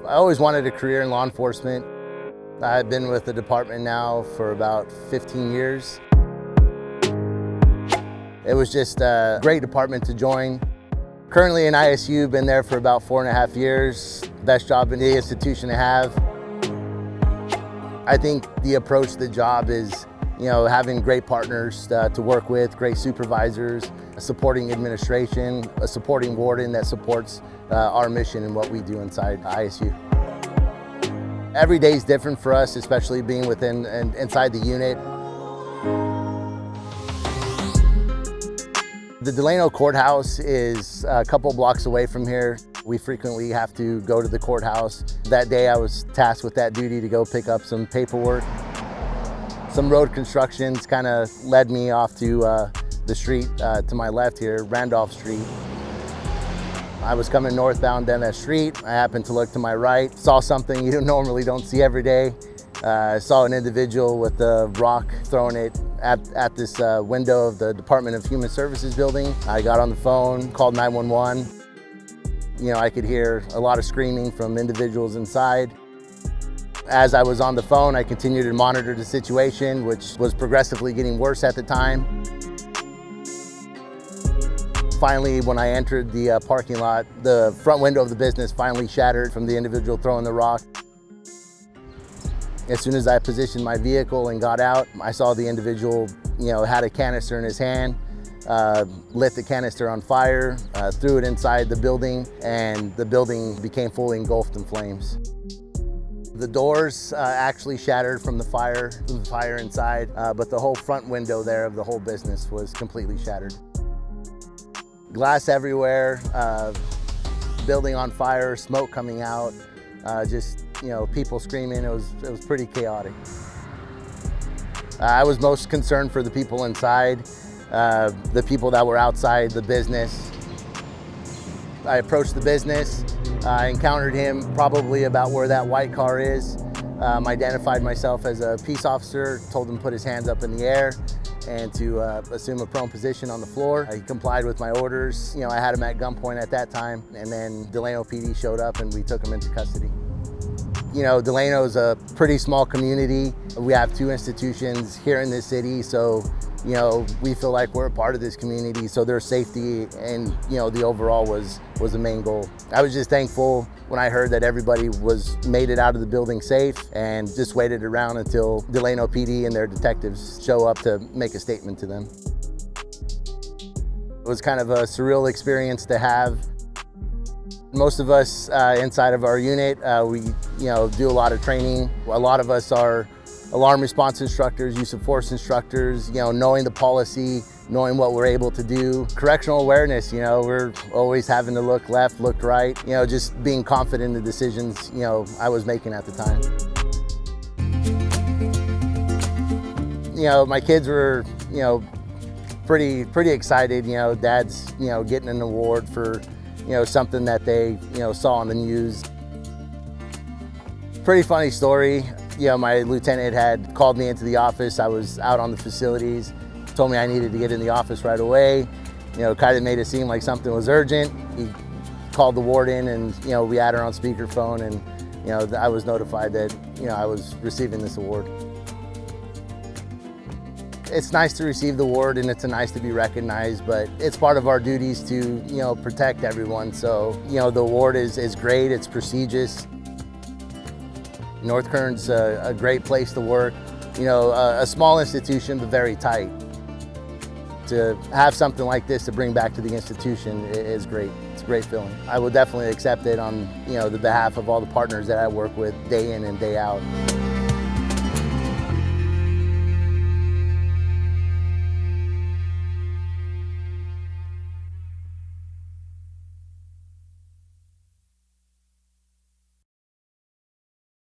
I always wanted a career in law enforcement. I've been with the department now for about 15 years. It was just a great department to join. Currently in ISU, been there for about 4.5 years. Best job in the institution to have. I think the approach to the job is, having great partners to work with, great supervisors, a supporting administration, a supporting warden that supports our mission and what we do inside ISU. Every day is different for us, especially being within and inside the unit. The Delano courthouse is a couple blocks away from here. We frequently have to go to the courthouse. That day I was tasked with that duty to go pick up some paperwork. Some road constructions kind of led me off to the street to my left here, Randolph Street. I was coming northbound down that street. I happened to look to my right, saw something you normally don't see every day. Saw an individual with a rock throwing it at this window of the Department of Human Services building. I got on the phone, called 911. I could hear a lot of screaming from individuals inside. As I was on the phone, I continued to monitor the situation, which was progressively getting worse at the time. Finally, when I entered the parking lot, the front window of the business finally shattered from the individual throwing the rock. As soon as I positioned my vehicle and got out, I saw the individual, had a canister in his hand, lit the canister on fire, threw it inside the building, and the building became fully engulfed in flames. The doors actually shattered from the fire inside, but the whole front window there of the whole business was completely shattered. Glass everywhere, building on fire, smoke coming out, people screaming. It was pretty chaotic. I was most concerned for the people inside, the people that were outside the business. I approached the business. I encountered him probably about where that white car is. Identified myself as a peace officer, told him to put his hands up in the air and to assume a prone position on the floor. He complied with my orders. I had him at gunpoint at that time, and then Delano PD showed up and we took him into custody. Delano is a pretty small community. We have 2 institutions here in this city, so we feel like we're a part of this community, so their safety and the overall was the main goal. I was just thankful when I heard that everybody made it out of the building safe, and just waited around until Delano PD and their detectives show up to make a statement to them. It was kind of a surreal experience to have. Most of us inside of our unit, we do a lot of training. A lot of us are alarm response instructors, use of force instructors, knowing the policy, knowing what we're able to do. Correctional awareness, we're always having to look left, look right, just being confident in the decisions, I was making at the time. My kids were, pretty excited, Dad's, getting an award for, something that they, saw on the news. Pretty funny story. My lieutenant had called me into the office. I was out on the facilities, told me I needed to get in the office right away. Kind of made it seem like something was urgent. He called the warden and, we had her on speakerphone, and, I was notified that, I was receiving this award. It's nice to receive the award and it's nice to be recognized, but it's part of our duties to, protect everyone. So, the award is great, it's prestigious. North Kern's a great place to work, a small institution, but very tight. To have something like this to bring back to the institution is great. It's a great feeling. I will definitely accept it on, the behalf of all the partners that I work with day in and day out.